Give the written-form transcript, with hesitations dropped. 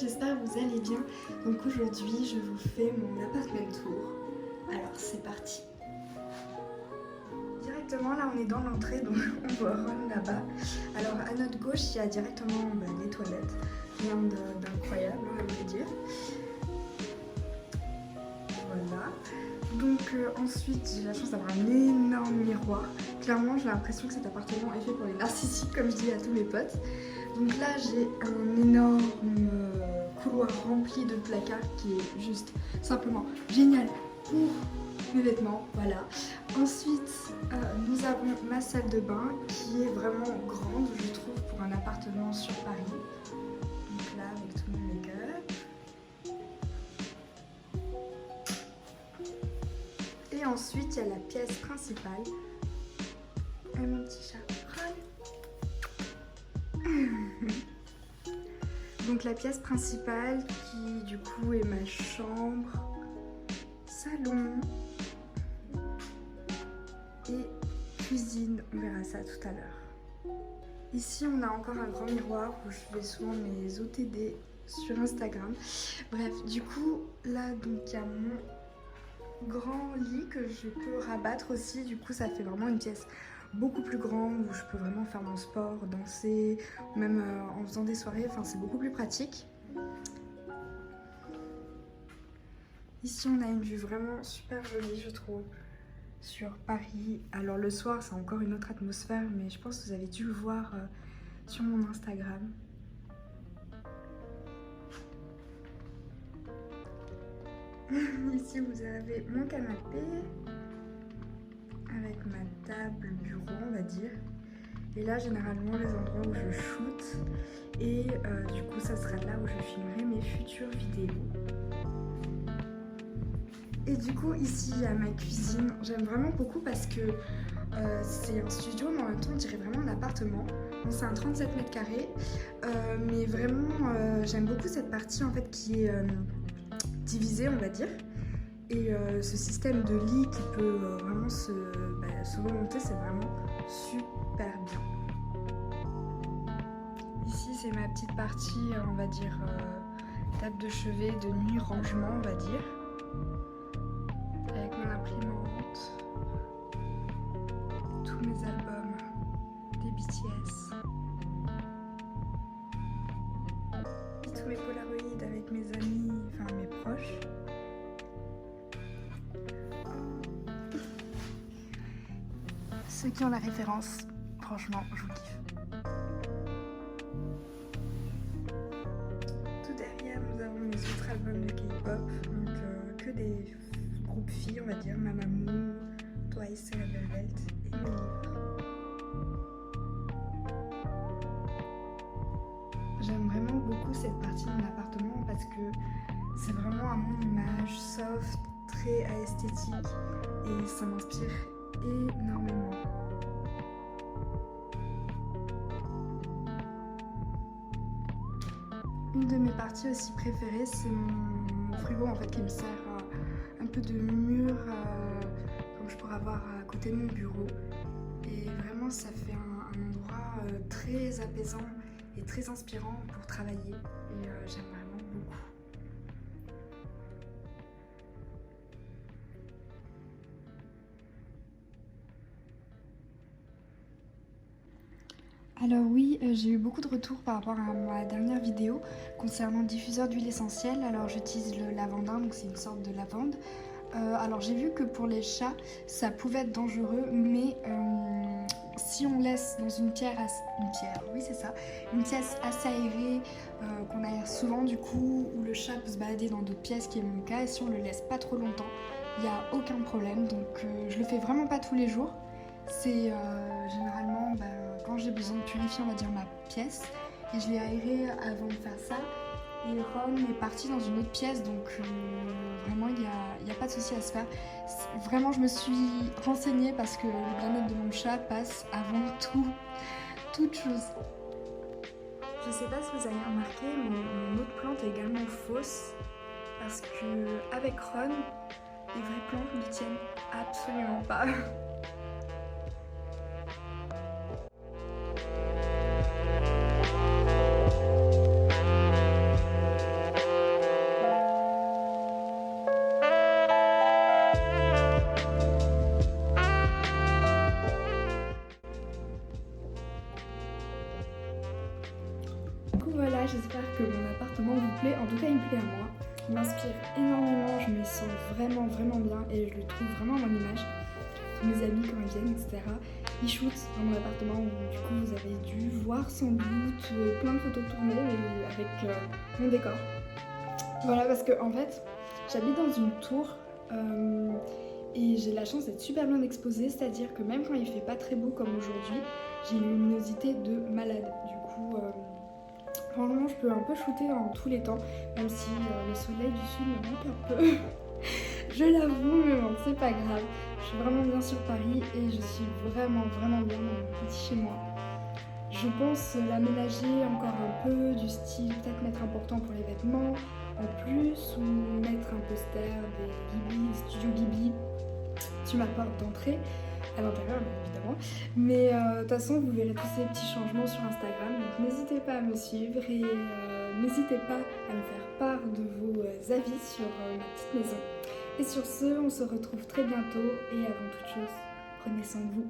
j'espère que vous allez bien. Donc aujourd'hui je vous fais mon apartment tour. Alors c'est parti. Directement là on est dans l'entrée, donc on voit Ron là-bas. Alors à notre gauche il y a directement les toilettes. Rien d'incroyable on va dire. Voilà. Donc ensuite j'ai la chance d'avoir un énorme miroir. Clairement j'ai l'impression que cet appartement est fait pour les narcissiques comme je dis à tous mes potes. Donc là j'ai un énorme couloir rempli de placards qui est juste simplement génial pour mes vêtements, voilà. Ensuite nous avons ma salle de bain qui est vraiment grande je trouve pour un appartement sur Paris. Donc là avec tout mon make-up. Et ensuite il y a la pièce principale. Et mon petit chat. Donc la pièce principale qui du coup est ma chambre, salon et cuisine, on verra ça tout à l'heure. Ici on a encore un grand miroir où je fais souvent mes OTD sur Instagram. Bref, du coup là donc il y a mon grand lit que je peux rabattre aussi, du coup ça fait vraiment une pièce beaucoup plus grande où je peux vraiment faire mon sport, danser, même en faisant des soirées, enfin c'est beaucoup plus pratique. Ici on a une vue vraiment super jolie je trouve sur Paris. Alors le soir c'est encore une autre atmosphère mais je pense que vous avez dû le voir sur mon Instagram. Ici vous avez mon canapé avec ma table bureau on va dire. Et là généralement les endroits où je shoot et du coup ça sera là où je filmerai mes futures vidéos. Et du coup ici il y a ma cuisine, j'aime vraiment beaucoup parce que c'est un studio mais en même temps on dirait vraiment un appartement. Bon, c'est un 37 mètres carrés mais vraiment j'aime beaucoup cette partie en fait qui est divisée on va dire. Et ce système de lit qui peut vraiment se remonter, c'est vraiment super bien. Ici, c'est ma petite partie, on va dire, table de chevet, de nuit, rangement, on va dire. Avec mon imprimante, tous mes albums, des BTS. Et tous mes polaroïds avec mes amis, enfin mes proches. Ceux qui ont la référence, franchement, je vous kiffe. Tout derrière, nous avons mes autres albums de K-pop, donc que des groupes filles, on va dire, Mamamoo, Twice et Red Velvet, et mes livres. J'aime vraiment beaucoup cette partie de mon appartement parce que c'est vraiment à mon image, soft, très esthétique, et ça m'inspire énormément. Une de mes parties aussi préférées, c'est mon frigo en fait qui me sert un peu de mur comme je pourrais avoir à côté de mon bureau. Et vraiment ça fait un endroit très apaisant et très inspirant pour travailler. Et j'aime vraiment beaucoup. Alors oui, j'ai eu beaucoup de retours par rapport à ma dernière vidéo concernant le diffuseur d'huile essentielle. Alors j'utilise le lavandin, donc c'est une sorte de lavande. Alors j'ai vu que pour les chats, ça pouvait être dangereux, mais si on laisse dans une pièce assez aérée, qu'on aère souvent du coup, où le chat peut se balader dans d'autres pièces, qui est mon cas, et si on le laisse pas trop longtemps, il n'y a aucun problème. Donc je le fais vraiment pas tous les jours. C'est généralement quand j'ai besoin de purifier on va dire ma pièce et je l'ai aérée avant de faire ça et Ron est parti dans une autre pièce donc vraiment il n'y a pas de souci à se faire. Vraiment je me suis renseignée parce que le bien-être de mon chat passe avant toute chose. Je sais pas si vous avez remarqué mais mon autre plante est également fausse parce que avec Ron les vraies plantes ne tiennent absolument pas. mon appartement vous plaît. En tout cas, il me plaît à moi. Il m'inspire énormément, je me sens vraiment bien et je le trouve vraiment à mon image. Tous mes amis quand ils viennent, etc. Ils shootent dans mon appartement où du coup vous avez dû voir sans doute plein de photos tournées avec mon décor. Voilà, parce que en fait j'habite dans une tour et j'ai la chance d'être super bien exposée, c'est-à-dire que même quand il fait pas très beau comme aujourd'hui, j'ai une luminosité de malade. Du coup, franchement, je peux un peu shooter en tous les temps, même si le soleil du sud me manque un peu. Je l'avoue, mais bon, c'est pas grave. Je suis vraiment bien sur Paris et je suis vraiment bien dans mon petit chez moi. Je pense l'aménager encore un peu, du style peut-être mettre important pour les vêtements en plus, ou mettre un poster des Ghibli, des studios Ghibli sur ma porte d'entrée, à l'intérieur bien évidemment. Mais de toute façon, vous verrez tous ces petits changements sur Instagram, donc n'hésitez pas à me suivre et n'hésitez pas à me faire part de vos avis sur ma petite maison. Et sur ce, on se retrouve très bientôt et avant toute chose, prenez soin de vous.